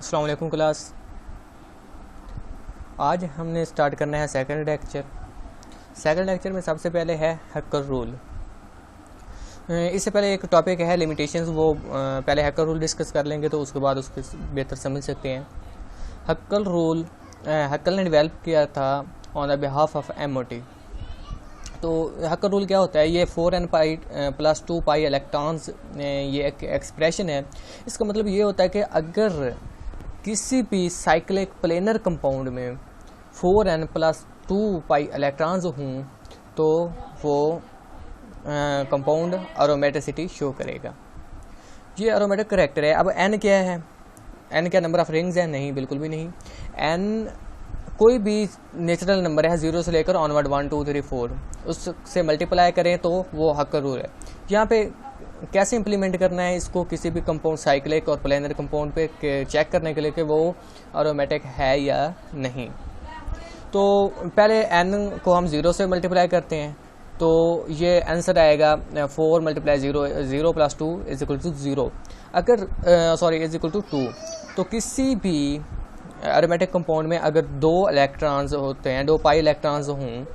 अस्सलाम वालेकुम क्लास। आज हमने स्टार्ट करना है सेकंड लेक्चर। सेकंड लेक्चर में सबसे पहले है हैकर रूल। इससे पहले एक टॉपिक है लिमिटेशंस, वो पहले हैकर रूल डिस्कस कर लेंगे तो उसके बाद उसके बेहतर समझ सकते हैं। हैकर रूल हैकर ने डेवलप किया था on the behalf of MOT. तो हैकर रूल क्या होता है? ये 4n pi plus 2 pi electrons, ये एक एक्सप्रेशन है। इसका मतलब ये होता है कि अगर किसी भी साइक्लिक प्लेनर कंपाउंड में 4n प्लस 2 पाई इलेक्ट्रॉन्स हों तो वो कंपाउंड एरोमेटिसिटी शो करेगा। ये एरोमेटिक करैक्टर है। अब n क्या है? n क्या नंबर ऑफ रिंग्स है? नहीं, बिल्कुल भी नहीं। n कोई भी नेचुरल नंबर है 0 से लेकर ऑनवर्ड 1 2 3 4, उससे मल्टीप्लाई करें तो वो हैकर रूल है। यहाँ पे कैसे इंप्लीमेंट करना है इसको किसी भी कंपाउंड साइक्लिक और प्लेनर कंपाउंड पे चेक करने के लिए कि वो एरोमेटिक है या नहीं। तो पहले n को हम 0 से मल्टीप्लाई करते हैं तो ये आंसर आएगा 4 multiply 0 plus 2 is equal to 0। अगर इज इक्वल टू 2। तो किसी भी एरोमेटिक कंपाउंड में अगर 2 इलेक्ट्रॉन्स होते हैं, 2 पाई इलेक्ट्रॉन्स हों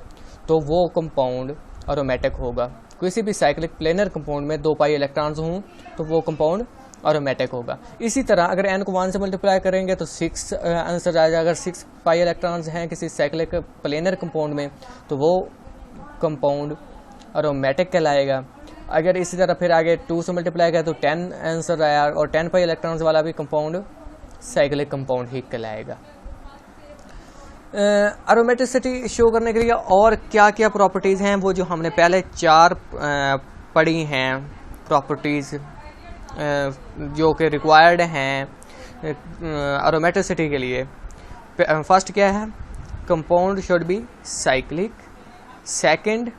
तो वो कंपाउंड एरोमेटिक होगा। किसी भी साइक्लिक प्लेनर कंपाउंड में 2 पाई इलेक्ट्रॉन्स हों तो वो कंपाउंड एरोमेटिक होगा। इसी तरह अगर n को 1 से मल्टीप्लाई करेंगे तो 6 आंसर आ जाएगा। अगर 6 पाई इलेक्ट्रॉन्स हैं किसी साइक्लिक प्लेनर कंपाउंड में तो वो कंपाउंड एरोमेटिक कहलाएगा। अगर इसी तरह फिर आगे 2 से मल्टीप्लाई करें तो 10 आंसर आया, और 10 पाई इलेक्ट्रॉन्स वाला भी कंपाउंड साइक्लिक कंपाउंड ही कहलाएगा। एरोमेटिसिटी शो करने के लिए और क्या क्या प्रॉपर्टीज़ हैं वो जो हमने पहले 4 पढ़ी हैं प्रॉपर्टीज़ जो कि रिक्वायर्ड हैं एरोमेटिसिटी के लिए। फर्स्ट क्या है? Compound should be cyclic. Second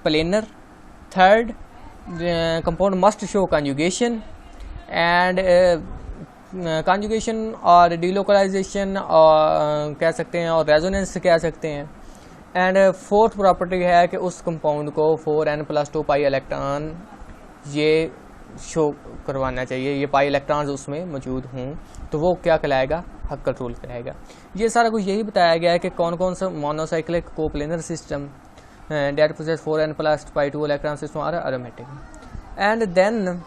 planar. Third compound must show conjugation and conjugation और डिलोकलाइजेशन और कह सकते हैं, और रेजोनेंस कह सकते हैं। एंड फोर्थ प्रॉपर्टी है कि उस कंपाउंड को 4n प्लस 2 पाई इलेक्ट्रॉन ये शो करवाना चाहिए, ये पाई इलेक्ट्रॉन्स उसमें मौजूद हों तो वो क्या कहलाएगा? हैकर रूल कहलाएगा। ये सारा कुछ यही बताया गया है कि कौन कौन सा monocyclic coplanar system that process 4n plus pi 2 electron system are aromatic. And then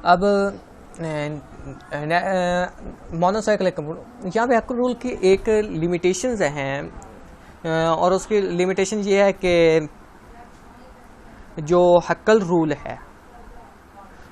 अब मोनोसाइक्लिक कंपाउंड, यहाँ पे हैकर रूल की एक लिमिटेशंस हैं और उसकी लिमिटेशन ये है कि जो हैकर रूल है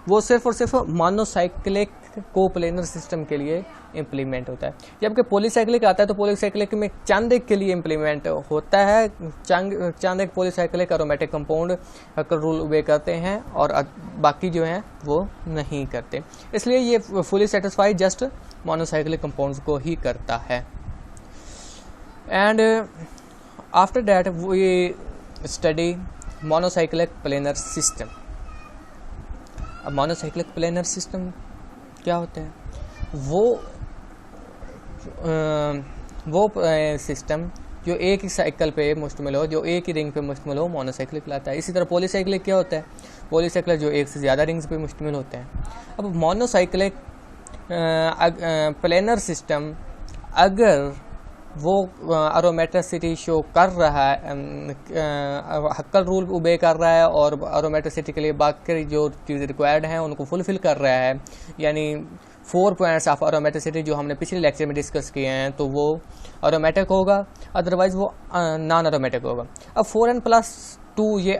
वो सिर्फ और सिर्फ मोनोसाइक्लिक कोप्लेनर सिस्टम के लिए इम्प्लीमेंट होता है। जबकि पॉलीसाइक्लिक आता है तो पॉलीसाइक्लिक में चंद एक के लिए इम्प्लीमेंट होता है। चंद एक polycyclic aromatic compound Hückel rule वे करते हैं और बाकी जो हैं वो नहीं करते। इसलिए ये fully satisfied just monocyclic compounds को ही करता है। And after that we study monocyclic planar system. अब मोनोसाइक्लिक प्लेनर सिस्टम क्या होते हैं? वो सिस्टम जो एक ही साइकिल पे मुश्तमिल हो, जो एक ही रिंग पे मुश्तमिल हो, मोनोसाइक्लिक लाता है। इसी तरह पॉलीसाइक्लिक क्या होता है? पॉलीसाइक्लिक जो एक से ज़्यादा रिंग्स पे मुश्तमिल होते हैं। अब मोनोसाइक्लिक प्लेनर सिस्टम अगर वो एरोमेटिसिटी शो कर रहा है, हैकर रूल ओबे कर रहा है और एरोमेटिसिटी के लिए बाकी जो चीज़ें रिक्वायर्ड हैं उनको फुलफिल कर रहा है, यानी 4 पॉइंट्स ऑफ एरोमेटिसिटी जो हमने पिछले लेक्चर में डिस्कस किए हैं, तो वो एरोमेटिक होगा, अदरवाइज वो नॉन एरोमेटिक होगा। अब 4n प्लस 2 ये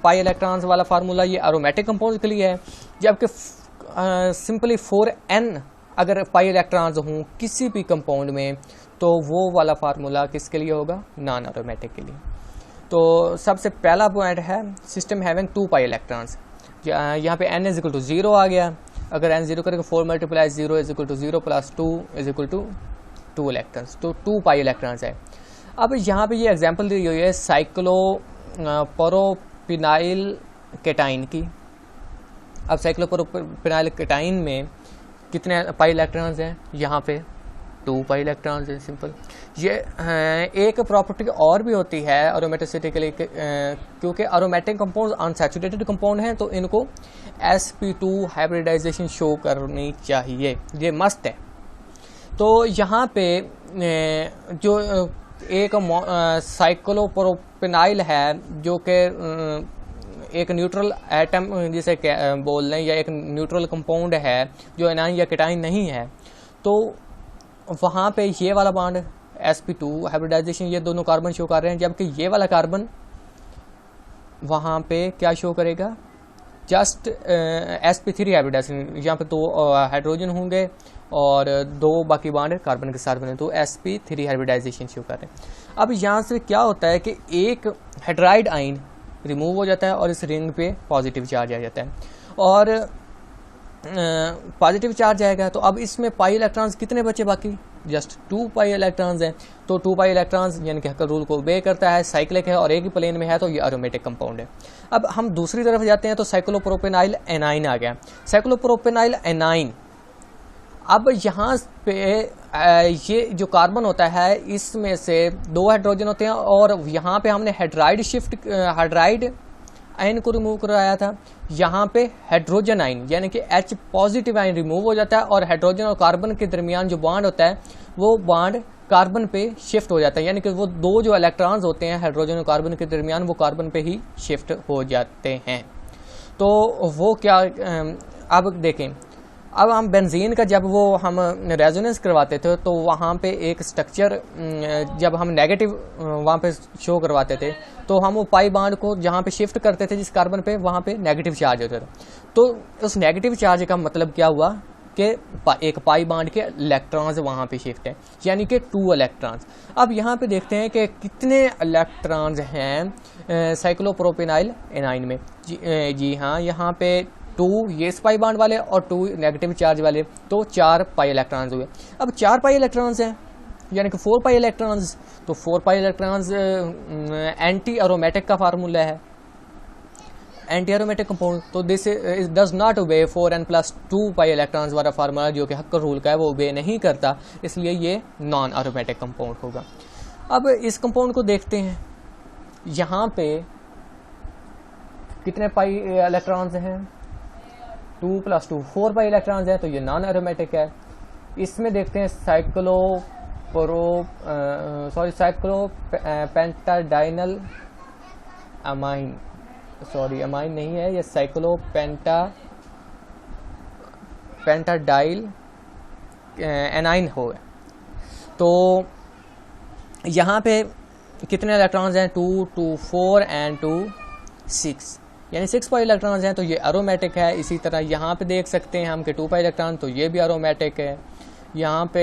पाई इलेक्ट्रॉन्स वाला फार्मूला ये एरोमेटिक कंपाउंड के लिए है, जबकि सिंपली 4n अगर पाई इलेक्ट्रॉन्स हों किसी भी कंपाउंड में तो वो वाला फार्मूला किसके लिए होगा? नॉन एरोमेटिक के लिए। तो सबसे पहला पॉइंट है सिस्टम हैविंग 2 पाई इलेक्ट्रॉन्स। यहाँ पे n इज इक्वल टू 0 आ गया। अगर n 0 करेगा 4 multiply 0 is equal to 0 plus 2 is equal to 2 electrons, तो 2 पाई इलेक्ट्रॉन्स है। अब यहाँ पे ये एग्जांपल दी हुई है साइक्लोप्रोपिनाइल केटाइन की। अब साइक्लोप्रोपिनाइल केटाइन में कितने पाई इलेक्ट्रॉन्स हैं? यहाँ पे 2 पाई इलेक्ट्रॉन्स हैं, सिंपल। ये एक प्रॉपर्टी और भी होती है एरोमेटिसिटी के लिए, क्योंकि एरोमेटिक कंपाउंड अनसैचुरेटेड कंपाउंड हैं तो इनको sp2 हाइब्रिडाइजेशन शो करनी चाहिए, ये मस्ट है। तो यहाँ पे जो एक साइक्लोप्रोपेनाइल है जो कि एक न्यूट्रल एटम जिसे बोल लें, या एक न्यूट्रल कंपाउंड है जो एनाइन या केटाइन नहीं है, तो वहाँ पे ये वाला बॉन्ड sp2 हाइब्रिडाइजेशन ये दोनों कार्बन शो कर रहे हैं, जबकि ये वाला कार्बन वहाँ पे क्या शो करेगा, जस्ट sp3 हाइब्रिडाइजेशन। यहाँ पे 2 हाइड्रोजन होंगे और 2 बाकी बॉन्ड कार्बन के साथ बने, तो sp3 हाइब्रिडाइजेशन शो कर रहे हैं। अब यहाँ से क्या होता है कि एक हाइड्राइड आयन रिमूव हो जाता है और इस रिंग पे पॉजिटिव चार्ज आ जाता है, और पॉजिटिव चार्ज आएगा तो अब इसमें पाई इलेक्ट्रॉन्स कितने बचे बाकी, जस्ट 2 पाई इलेक्ट्रॉन्स हैं। तो 2 पाई इलेक्ट्रॉन्स यानी कि हक्कर रूल को ओबे करता है, साइक्लिक है और एक ही प्लेन में है, तो ये एरोमेटिक कंपाउंड है। अब हम दूसरी तरफ जाते हैं तो साइक्लोप्रोपेनाइल एनाइन आ गया। साइक्लोप्रोपेनाइल एनाइन, अब यहाँ पे ये जो कार्बन होता है इसमें से 2 हाइड्रोजन होते हैं, और यहाँ पे हमने हाइड्राइड आयन को रिमूव कराया था, यहाँ पे हाइड्रोजन आयन यानी कि H पॉजिटिव आयन रिमूव हो जाता है, और हाइड्रोजन और कार्बन के दरमियान जो बॉन्ड होता है वो बॉन्ड कार्बन पे शिफ्ट हो जाता है, यानी कि वो 2 जो इलेक्ट्रॉन्स होते हैं हाइड्रोजन और कार्बन के दरमियान वो कार्बन पे ही शिफ्ट हो जाते हैं। तो वो क्या, अब देखें, अब हम बेंजीन का जब वो हम रेजोनेंस करवाते थे तो वहाँ पे एक स्ट्रक्चर, जब हम नेगेटिव वहाँ पे शो करवाते थे तो हम वो पाई बॉन्ड को जहाँ पे शिफ्ट करते थे जिस कार्बन पे, वहाँ पे नेगेटिव चार्ज होता था। तो उस नेगेटिव चार्ज का मतलब क्या हुआ कि एक पाई बॉन्ड के इलेक्ट्रॉन्स वहाँ पे शिफ्ट है, यानी कि 2 इलेक्ट्रॉन्स। अब यहाँ पे देखते हैं कि कितने इलेक्ट्रॉन्स हैं साइक्लोप्रोपेनाइल एनाइन में। जी हाँ, यहाँ पे 2 ये पाई बॉन्ड वाले और 2 नेगेटिव चार्ज वाले, तो 4 पाई इलेक्ट्रॉन्स हुए। अब 4 पाई इलेक्ट्रॉन्स हैं यानी कि 4 पाई इलेक्ट्रॉन्स, तो 4 पाई इलेक्ट्रॉन्स एंटी एरोमेटिक का फार्मूला है, एंटी एरोमेटिक कंपाउंड। तो this does not obey 4n+2 pi electrons वाला फार्मूला जो कि हक्कर रूल का है वो ओबे नहीं करता, इसलिए ये नॉन एरोमेटिक कंपाउंड होगा। अब इस कंपाउंड को देखते हैं, यहाँ पे कितने पाई इलेक्ट्रॉन्स हैं, 2+2 4 पाई इलेक्ट्रॉन्स हैं, तो ये नॉन एरोमेटिक है। इसमें देखते हैं साइक्लोपेंटाडाइनल अमाइन, सॉरी अमाइन नहीं है ये, साइक्लोपेंटाडाइल एनाइन हो। तो यहाँ पे कितने इलेक्ट्रॉन्स हैं, 2, 2, 4 एंड 2, 6, यानी 6 पाई इलेक्ट्रॉन्स हैं, तो ये एरोमेटिक है। इसी तरह यहाँ पे देख सकते हैं हम कि 2 पाई इलेक्ट्रॉन, तो ये भी एरोमेटिक है। यहाँ पे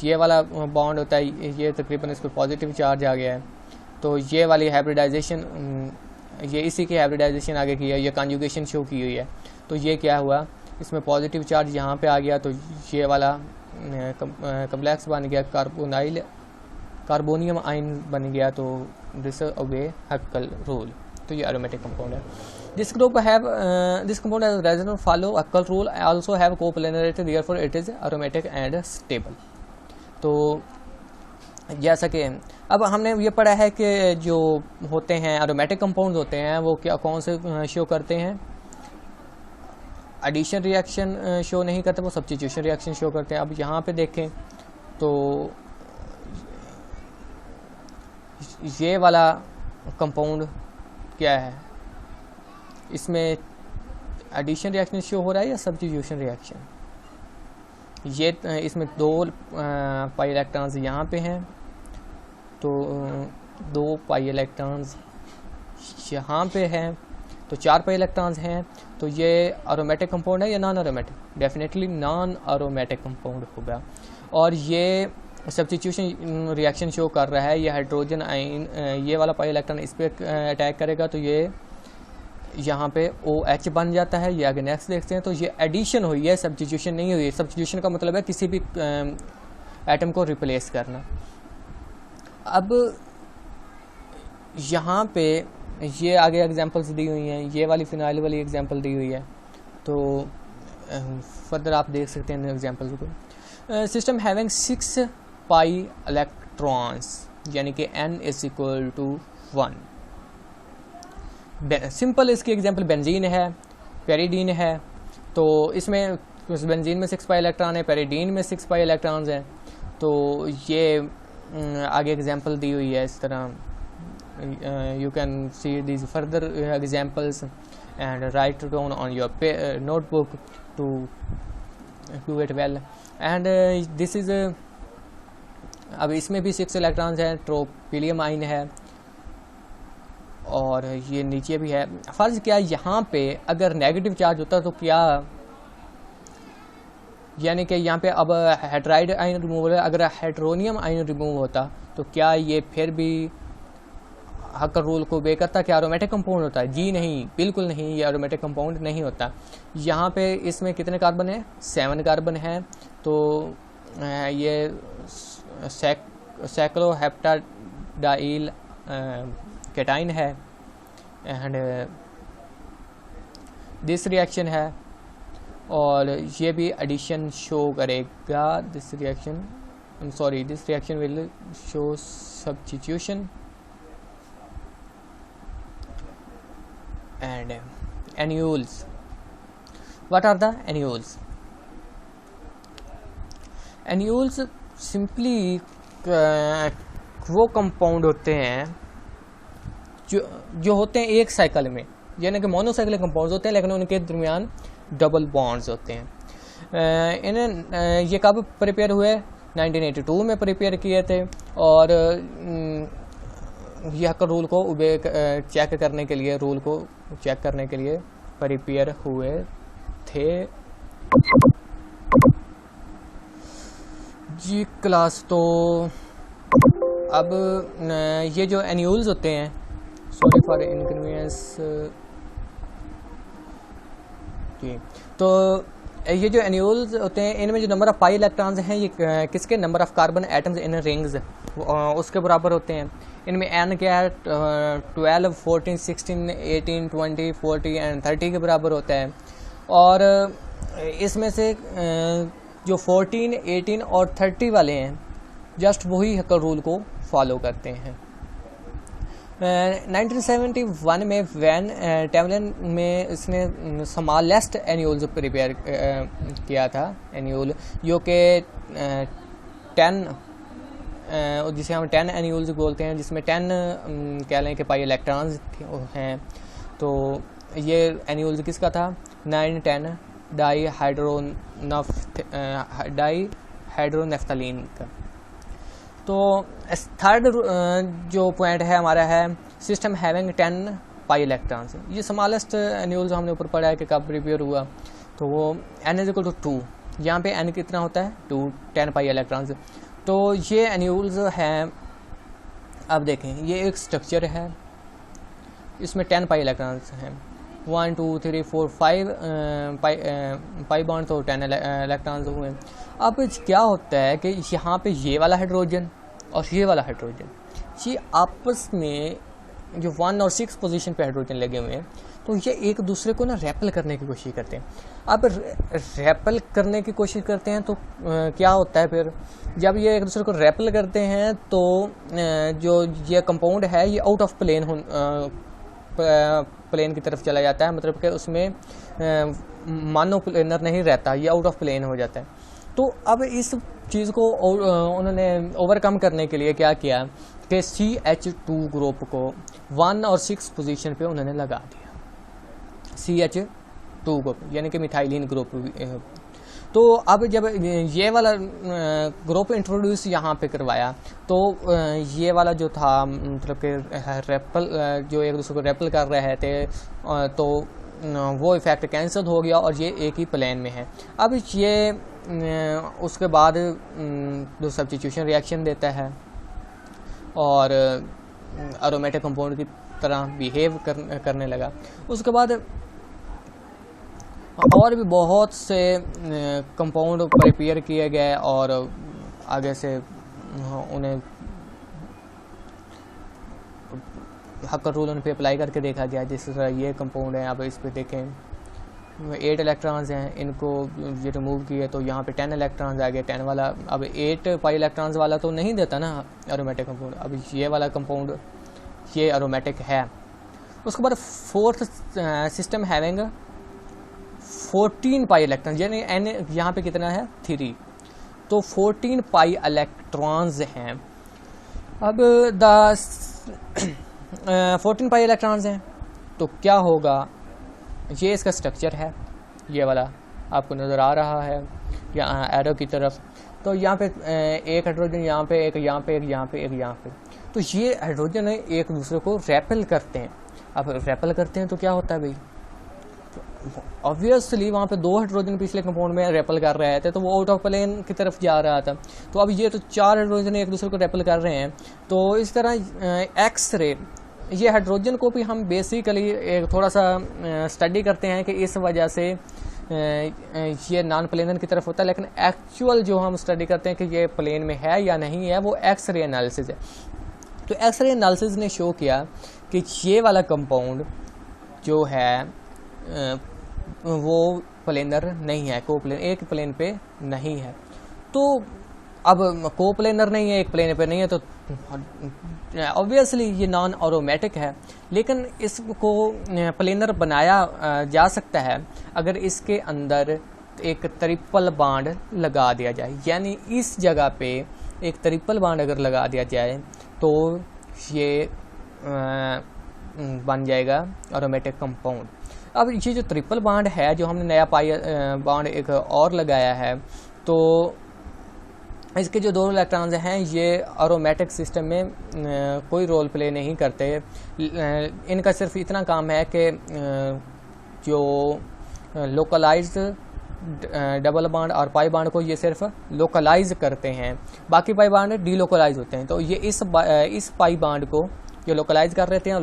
ये वाला बॉन्ड होता है, ये तकरीबन इस पर पॉजिटिव चार्ज आ गया है, तो ये वाली हाइब्रिडाइजेशन, ये इसी की हाइब्रिडाइजेशन आगे की है, ये कॉन्जुगेशन शो की हुई है। तो ये क्या हुआ, इसमें पॉजिटिव चार्ज यहाँ पे आ गया, तो ये वाला कम्प्लेक्स बन गया, कार्बोनियम आयन बन गया, तो दिस ओबे हक्कल रूल, तो ये एरोमेटिक कंपाउंड है। This compound has resonance follow हक्कल rule, also have coplanarity, therefore it is aromatic and stable. तो जैसा कि अब हमने ये पढ़ा है कि जो होते हैं एरोमेटिक कंपाउंड्स होते हैं वो क्या कौन से शो करते हैं, एडिशन रिएक्शन शो नहीं करते, वो सब्स्टिट्यूशन रिएक्शन शो करते हैं। अब यहाँ पे देखें तो ये वाला कंपाउंड क्या है, इसमें एडिशन रिएक्शन शो हो रहा है या सब्स्टिट्यूशन रिएक्शन। ये इसमें 2 पाई इलेक्ट्रॉन्स यहाँ पे हैं, तो 2 पाई इलेक्ट्रॉन्स यहाँ पे हैं, तो 4 पाई इलेक्ट्रॉन्स हैं। तो ये एरोमेटिक कंपाउंड है या non aromatic, definitely non aromatic compound होगा। और ये सब्स्टिट्यूशन रिएक्शन शो कर रहा है, ये हाइड्रोजन आयन, ये वाला पाई इलेक्ट्रॉन इस पर अटैक करेगा तो ये यहाँ पे OH बन जाता है। ये आगे नेक्स्ट देखते हैं, तो ये एडिशन हुई है, सब्स्टिट्यूशन नहीं हुई है। सब्स्टिट्यूशन का मतलब है किसी भी एटम को रिप्लेस करना। अब यहाँ पे ये आगे एग्जांपल्स दी हुई हैं, ये वाली फिनाइल वाली एग्जांपल दी हुई है, तो फर्दर आप देख सकते हैं इन एग्जांपल्स को। सिस्टम हैविंग 6 पाई इलेक्ट्रॉन्स यानी कि n is equal to 1। Simple इसकी एग्जांपल बेंजीन है, पेरिडीन है। तो इसमें बेंजीन में 6 पाई इलेक्ट्रॉन है, पेरिडीन में 6 पाई इलेक्ट्रॉन्स हैं। तो ये आगे एग्जांपल दी हुई है इस तरह। You can see these further examples and write down on your notebook to do it well. And this is अब इसमें भी 6 इलेक्ट्रॉन्स हैं, ट्रोपिलियम आइन है और ये नीचे भी है। फर्ज क्या यहाँ पे अगर नेगेटिव चार्ज होता तो क्या, यानी कि यहाँ पे अब हेड्राइड आयन रिमूव है, अगर हेड्रोनियम आयन रिमूव होता तो क्या ये फिर भी हकर रूल को बे करता? क्या एरोमेटिक कंपाउंड होता है? जी नहीं, बिल्कुल नहीं, ये एरोमेटिक कंपाउंड नहीं होता। यहाँ पे इसमें कितने कार्बन है? 7 कार्बन है। तो ये सैक्लोहेप्टाडाइल कैटाइन है एंड दिस रिएक्शन है और ये भी एडिशन शो करेगा। This reaction will show substitution and annuals. What are the annuals? Annuals simply वो कंपाउंड होते हैं जो होते हैं एक साइकिल में, यानी कि मोनोसाइक्लिक कंपाउंड्स होते हैं लेकिन उनके दरमियान डबल बॉन्ड्स होते हैं। इन्हें ये कब प्रिपेयर हुए? 1982 में प्रिपेयर किए थे और यह रूल को चेक करने के लिए प्रिपेयर हुए थे जी क्लास। तो अब ये जो एन्यूल्स होते हैं, सॉरी फॉर इनकन्वीनियंस जी, तो ये जो एन्यूल्स होते हैं इनमें जो नंबर ऑफ पाई इलेक्ट्रॉन्स हैं ये किसके? Number of carbon atoms in rings उसके बराबर होते हैं। इनमें n क्या है? 12, 14, 16, 18, 20, 40 एंड 30 के बराबर होता है। और इसमें से जो 14, 18 और 30 वाले हैं जस्ट वही हकर रूल को फॉलो करते हैं। 1971 में वैन टेवलन में इसने स्मॉलेस्ट एन्यूल्स प्रिपेयर किया था, एन्यूल जो कि 10 जिसे हम 10 एन्यूल्स बोलते हैं, जिसमें 10 कह लें कि पाई इलेक्ट्रॉन्स हैं। तो ये एन्यूल्स किसका था? 9-10 डाईहाइड्रोनेफ्थलीन का। तो थर्ड जो पॉइंट है हमारा है सिस्टम हैविंग 10 पाई इलेक्ट्रॉन्स। ये स्मॉलेस्ट एन्यूल्स हमने ऊपर पढ़ा है कि कब प्रिपेयर हुआ, तो वो n इज इक्वल टू 2। यहाँ पे n कितना होता है? 2, 10 पाई इलेक्ट्रॉन्स। तो ये एन्यूल्स हैं। अब देखें, ये एक स्ट्रक्चर है, इसमें 10 पाई इलेक्ट्रॉन्स हैं। 1, 2, 3, 4, 5 पाई बॉन्ड, तो 10 इलेक्ट्रॉन्स हुए। अब क्या होता है कि यहाँ पे ये वाला हाइड्रोजन और ये वाला हाइड्रोजन ये आपस में जो 1 और 6 पोजीशन पे हाइड्रोजन लगे हुए हैं, तो ये एक दूसरे को ना रेपल करने की कोशिश करते हैं। अब रेपल करने की कोशिश करते हैं तो क्या होता है फिर? जब ये एक दूसरे को रेपल करते हैं तो जो ये कंपाउंड है ये आउट ऑफ प्लेन की तरफ चला जाता है, मतलब कि उसमें मोनोप्लेनर नहीं रहता, ये आउट ऑफ प्लेन हो जाता है। तो अब इस चीज़ को उन्होंने ओवरकम करने के लिए क्या किया कि CH2 ग्रुप को 1 और 6 पोजीशन पे उन्होंने लगा दिया, CH2 ग्रुप यानी कि मिथाइलिन ग्रुप। तो अब जब ये वाला ग्रुप इंट्रोड्यूस यहाँ पे करवाया तो ये वाला जो था, मतलब कि रेपल जो एक दूसरे को रेपल कर रहे थे, तो वो इफेक्ट कैंसिल हो गया और ये एक ही प्लेन में है। अब ये उसके बाद जो सब्स्टिट्यूशन रिएक्शन देता है और एरोमेटिक कंपाउंड की तरह बिहेव करने लगा। उसके बाद और भी बहुत से कंपाउंड प्रिपेयर किए गए और आगे से उन्हें हकर रूल उन पे अप्लाई करके देखा गया। जिस तरह ये कंपाउंड है, आप इस पे देखें, 8 इलेक्ट्रॉन्स हैं, इनको ये रिमूव किए तो यहाँ पे 10 इलेक्ट्रॉन्स आ गए। 10 वाला अब 8 पाई इलेक्ट्रॉन्स वाला तो नहीं देता ना एरोमेटिक कंपाउंड। अब ये वाला कंपाउंड ये एरोमेटिक है। उसके बाद फोर्थ सिस्टम हैविंग 14 पाई इलेक्ट्रॉन्स, यानी एन यहाँ पे कितना है 3, तो 14 पाई इलेक्ट्रॉन्स हैं। अब 14 पाई इलेक्ट्रॉन्स हैं तो क्या होगा, ये इसका स्ट्रक्चर है, ये वाला आपको नज़र आ रहा है यहाँ एरो की तरफ। तो यहाँ पे एक हाइड्रोजन यहाँ पे, एक यहाँ पे, एक यहाँ पे, एक यहाँ पे, तो ये हाइड्रोजन एक दूसरे को रेपल करते हैं। अब रेपल करते हैं तो क्या होता है भाई, ऑब्वियसली वहाँ पे 2 हाइड्रोजन पिछले कंपाउंड में रेपल कर रहे थे तो वो आउट ऑफ प्लेन की तरफ जा रहा था। तो अब ये तो 4 हाइड्रोजन एक दूसरे को रेपल कर रहे हैं। तो इस तरह एक्स रे, ये हाइड्रोजन को भी हम बेसिकली एक थोड़ा सा स्टडी करते हैं कि इस वजह से ये नॉन प्लेनर की तरफ होता है, लेकिन एक्चुअल जो हम स्टडी करते हैं कि ये प्लेन में है या नहीं है वो एक्स रे एनालिसिस है। तो एक्स रे एनालिसिस ने शो किया कि ये वाला कंपाउंड जो है वो प्लेनर नहीं है, कोप्लेन एक प्लेन पे नहीं है। तो अब कोप्लेनर नहीं है, एक प्लेन पे नहीं है, तो ऑब्वियसली ये नॉन एरोमेटिक है। लेकिन इसको प्लेनर बनाया जा सकता है अगर इसके अंदर एक ट्रिपल बॉन्ड लगा दिया जाए, यानी इस जगह पे एक ट्रिपल बॉन्ड अगर लगा दिया जाए तो ये बन जाएगा एरोमेटिक कंपाउंड। अब ये जो ट्रिपल बॉन्ड है, जो हमने नया पाई बॉन्ड एक और लगाया है, तो इसके जो 2 इलेक्ट्रॉन्स हैं ये एरोमेटिक सिस्टम में कोई रोल प्ले नहीं करते। इनका सिर्फ इतना काम है कि जो लोकलाइज्ड डबल बॉन्ड और पाई बॉन्ड को ये सिर्फ लोकलाइज करते हैं, बाकी पाई बॉन्ड डीलोकलाइज होते हैं। तो ये इस पाई बॉन्ड को जो लोकलाइज कर रहे हैं,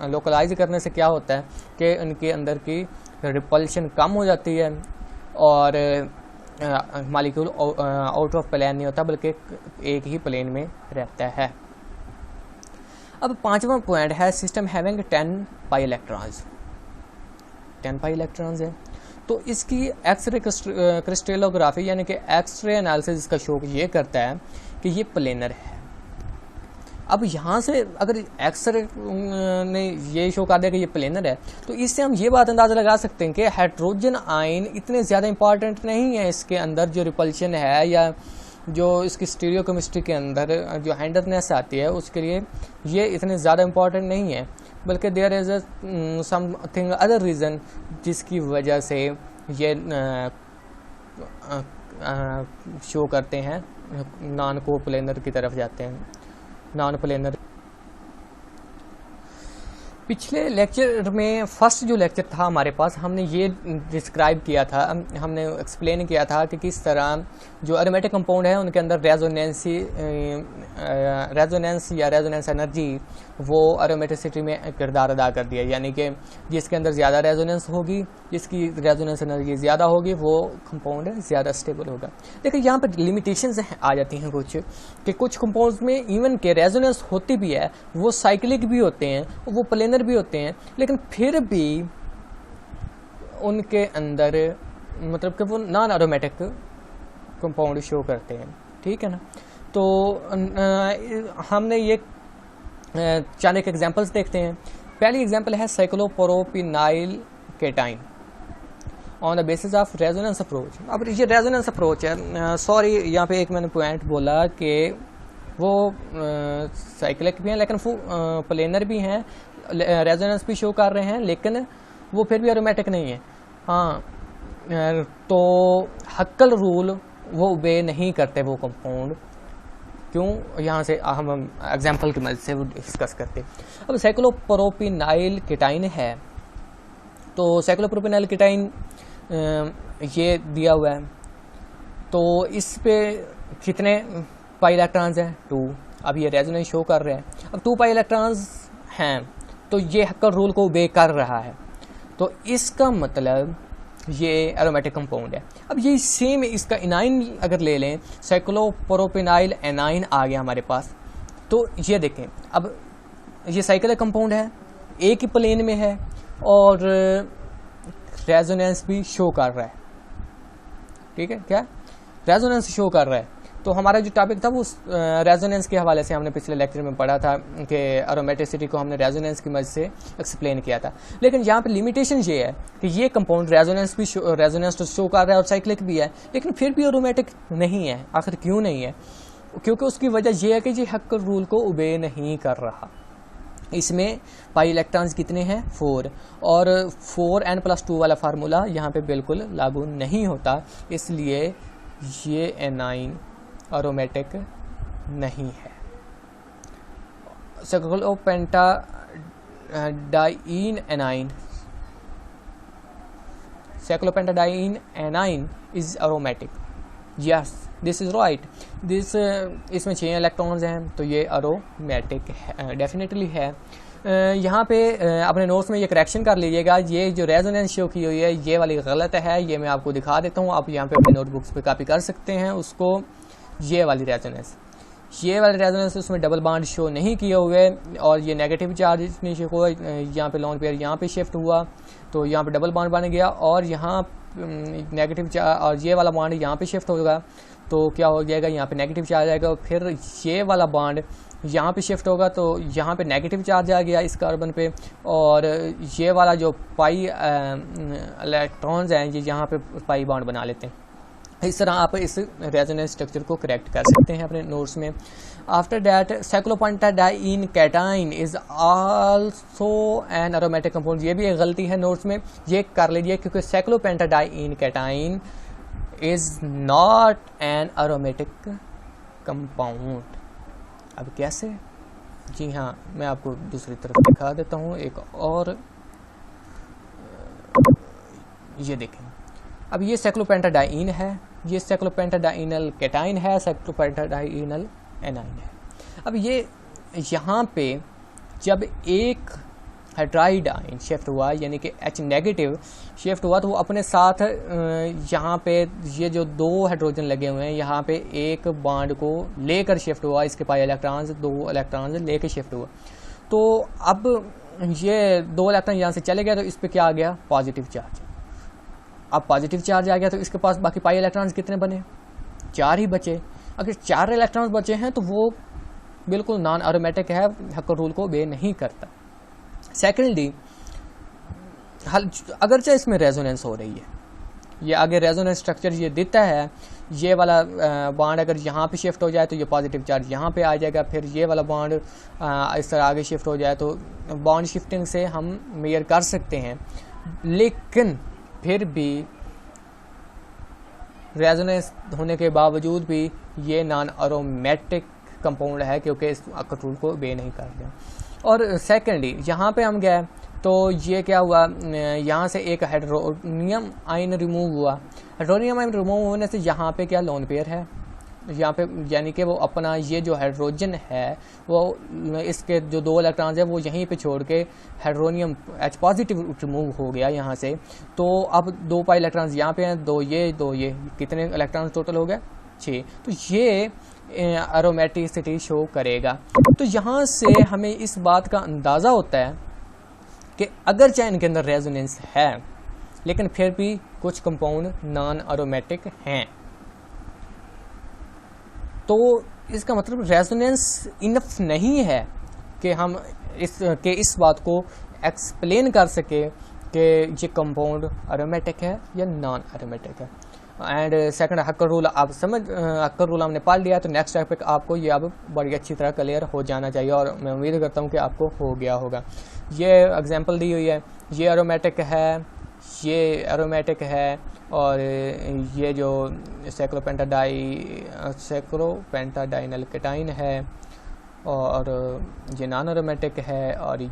लोकलाइज करने से क्या होता है कि उनके अंदर की रिपल्शन कम हो जाती है और मॉलिक्यूल आउट ऑफ प्लेन नहीं होता बल्कि एक ही प्लेन में रहता है। अब 5वां पॉइंट है system having 10 pi electrons. 10 pi electrons है तो इसकी एक्सरे क्रिस्टलोग्राफी यानी कि एक्सरे एनालिसिस इसका शो ये करता है कि ये प्लेनर है। अब यहाँ से अगर एक्सरे ने ये शो कर दिया कि ये प्लेनर है तो इससे हम ये बात अंदाज़ा लगा सकते हैं कि हाइड्रोजन आयन इतने ज़्यादा इंपॉर्टेंट नहीं है इसके अंदर जो रिपल्शन है या जो इसकी स्टीरियोकेमिस्ट्री के अंदर जो हैंडरनेस आती है उसके लिए ये इतने ज़्यादा इंपॉर्टेंट नहीं है, बल्कि there is something other reason जिसकी वजह से ये शो करते हैं नॉन कोप्लेनर की तरफ जाते हैं, नॉन प्लेनर। पिछले लेक्चर में फर्स्ट जो लेक्चर था हमारे पास, हमने ये डिस्क्राइब किया था, हमने एक्सप्लेन किया था कि किस तरह जो एरोमेटिक कंपाउंड है उनके अंदर रेजोनेंस या रेजोनेंस एनर्जी वो एरोमेटिसिटी में किरदार अदा कर दिया, यानी कि जिसके अंदर ज़्यादा रेजोनेंस होगी, जिसकी रेजोनेंस एनर्जी ज़्यादा होगी वो कंपाउंड ज़्यादा स्टेबल होगा। देखिए यहाँ पर लिमिटेशंस आ जाती हैं कुछ, कि कुछ कंपाउंड्स में इवन के रेजोनेंस होती भी है, वो साइक्लिक भी होते हैं, वो प्लेनर भी होते हैं, लेकिन फिर भी उनके अंदर मतलब कि वो नॉन एरोमेटिक कंपाउंड शो करते हैं, ठीक है ना। तो हमने ये चंद एक एग्जांपल्स देखते हैं। पहली एग्जांपल है cyclopropenyl cation on the basis of resonance approach. अब ये रेजोनेंस अप्रोच है, सॉरी यहाँ पे एक मैंने पॉइंट बोला कि वो साइक्लिक भी हैं लेकिन वो प्लेनर भी हैं, रेजोनेंस भी शो कर रहे हैं, लेकिन वो फिर भी एरोमेटिक नहीं है। हाँ, तो हक्कल रूल वो ओबे नहीं करते वो कंपाउंड, क्यों, यहाँ से हम एग्जांपल की मदद से वो डिस्कस करते। अब साइक्लोप्रोपिनाइल केटाइन है, तो साइक्लोप्रोपिनाइल केटाइन ये दिया हुआ है, तो इस पे कितने पाई इलेक्ट्रॉन्स हैं 2। अब ये रेजोनेंस शो कर रहे हैं, अब 2 पाई इलेक्ट्रॉन्स हैं तो ये हक्कल रूल को ओबे कर रहा है, तो इसका मतलब ये एरोमेटिक कंपाउंड है। अब ये सेम इसका एनाइन अगर ले लें, साइक्लोप्रोपिनाइल एनाइन आ गया हमारे पास, तो ये देखें अब ये साइक्लिक कंपाउंड है, एक ही प्लेन में है और रेजोनेंस भी शो कर रहा है। ठीक है, क्या रेजोनेंस शो कर रहा है। तो हमारा जो टॉपिक था वो रेजोनेंस के हवाले से हमने पिछले लेक्चर में पढ़ा था कि एरोमेटिसिटी को हमने रेजोनेंस की मदद से एक्सप्लेन किया था। लेकिन यहाँ पे लिमिटेशन ये है कि ये कंपाउंड रेजोनेंस तो शो कर रहा है और साइक्लिक भी है, लेकिन फिर भी एरोमेटिक नहीं है। आखिर क्यों नहीं है? क्योंकि उसकी वजह यह है कि ये हैकर रूल को ओबे नहीं कर रहा। इसमें पाई इलेक्ट्रॉन्स कितने हैं? 4, और 4n+2 वाला फार्मूला यहाँ पे बिल्कुल लागू नहीं होता, इसलिए ये एनाइन एरोमेटिक नहीं है। Cyclopentadiene A9 is aromatic. Yes, this is right. इसमें 6 इलेक्ट्रॉन्स हैं, तो ये एरोमेटिक डेफिनेटली है। यहाँ पे अपने नोट्स में ये करेक्शन कर लीजिएगा। ये जो रेजोनेंस शो की हुई है ये वाली गलत है, ये मैं आपको दिखा देता हूँ। आप यहाँ पे अपने नोटबुक्स पे कॉपी कर सकते हैं उसको। ये वाली रेजोनेंस उसमें डबल बॉन्ड शो नहीं किए हुए और ये नेगेटिव चार्ज नहीं शो हुआ। यहाँ पे लोन पेयर यहाँ पे शिफ्ट हुआ तो यहाँ पे डबल बॉन्ड बन गया, और यहाँ नेगेटिव चार्ज और ये वाला बॉन्ड यहाँ पे शिफ्ट होगा तो क्या हो जाएगा? यहाँ पे नेगेटिव चार्ज आएगा। फिर ये वाला बॉन्ड यहाँ पे शिफ्ट होगा तो यहाँ पे नेगेटिव चार्ज आ गया इस कार्बन पे, और ये वाला जो पाई इलेक्ट्रॉन्स हैं ये यहाँ पे पाई बॉन्ड बना लेते हैं। इस तरह आप इस रेजोनेंस स्ट्रक्चर को करेक्ट कर सकते हैं अपने नोट्स में। After that cyclopentadiene cation is also an aromatic compound. ये भी एक गलती है नोट्स में, ये कर लीजिए, क्योंकि cyclopentadiene cation is not an aromatic compound. अब कैसे? जी हाँ, मैं आपको दूसरी तरफ दिखा देता हूँ एक और। ये देखें, अब ये साइक्लोपेंटाडाइन है, ये साइक्लोपेंटाडाइनल कैटाइन है, साइक्लोपेंटाडाइनल एनाइन है। अब ये यहाँ पे जब एक हाइड्राइड आयन शिफ्ट हुआ, यानी कि H नेगेटिव शिफ्ट हुआ, तो वो अपने साथ यहाँ पे ये जो 2 हाइड्रोजन लगे हुए हैं यहाँ पे एक बॉन्ड को लेकर शिफ्ट हुआ। इसके पाई इलेक्ट्रॉन्स 2 इलेक्ट्रॉन्स लेकर शिफ्ट हुआ। तो अब ये 2 इलेक्ट्रॉन यहाँ से चले गए तो इस पर क्या आ गया? Positive charge. अब पॉजिटिव चार्ज आ गया तो इसके पास बाकी पाई इलेक्ट्रॉन्स कितने बने? 4 ही बचे। अगर 4 इलेक्ट्रॉन्स बचे हैं तो वो बिल्कुल नॉन एरोमेटिक है, हैकर रूल को ओबे नहीं करता। सेकेंडली, अगरचे इसमें रेजोनेंस हो रही है, ये आगे रेजोनेंस स्ट्रक्चर ये देता है, ये वाला बॉन्ड अगर यहाँ पे शिफ्ट हो जाए तो ये पॉजिटिव चार्ज यहाँ पे आ जाएगा। फिर ये वाला बॉन्ड इस तरह आगे शिफ्ट हो जाए तो बॉन्ड शिफ्टिंग से हम मेजर कर सकते हैं। लेकिन फिर भी रेजोनेंस होने के बावजूद भी ये नॉन एरोमेटिक कंपाउंड है, क्योंकि इस रूल को ओबे नहीं कर रहे। और सेकेंडली, यहाँ पे हम गए तो ये क्या हुआ? यहाँ से एक हाइड्रोनियम आयन रिमूव हुआ। हाइड्रोनियम आयन रिमूव होने से यहाँ पे क्या? लोन पेयर है यहाँ पे, यानी कि वो अपना ये जो हाइड्रोजन है वो इसके जो 2 इलेक्ट्रॉन्स है वो यहीं पे छोड़ के हाइड्रोनियम H पॉजिटिव रिमूव हो गया यहाँ से। तो अब 2 पाई इलेक्ट्रॉन्स यहाँ पे हैं, 2 ये, कितने इलेक्ट्रॉन्स टोटल हो गए? 6। तो ये एरोमेटिसिटी शो करेगा। तो यहाँ से हमें इस बात का अंदाज़ा होता है कि अगर चाहे इनके अंदर रेजोनेंस है लेकिन फिर भी कुछ कंपाउंड नॉन एरोमेटिक हैं, तो इसका मतलब रेजोनेंस इनफ नहीं है कि हम इस बात को एक्सप्लेन कर सके कि ये कंपाउंड एरोमेटिक है या नॉन एरोमेटिक है। एंड सेकंड हैकर रूल आप हैकर रूल हमने पढ़ लिया, तो नेक्स्ट टॉपिक आपको ये अब बड़ी अच्छी तरह क्लियर हो जाना चाहिए, और मैं उम्मीद करता हूँ कि आपको हो गया होगा। ये एग्जांपल दी हुई है, ये एरोमेटिक है, ये एरोमेटिक है, और ये जो साइक्लोपेंटाडाइनल कैटाइन है, और ये नॉन एरोमेटिक है, और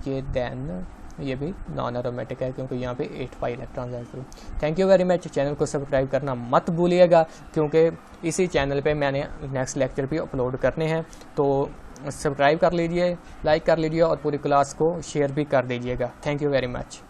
ये भी नॉन एरोमेटिक है क्योंकि यहाँ पे 8 पाई इलेक्ट्रॉन हैं। Thank you very much. Channel को सब्सक्राइब करना मत भूलिएगा, क्योंकि इसी चैनल पे मैंने नेक्स्ट लेक्चर भी अपलोड करने हैं। तो सब्सक्राइब कर लीजिए, लाइक कर लीजिए, और पूरी क्लास को शेयर भी कर दीजिएगा। Thank you very much.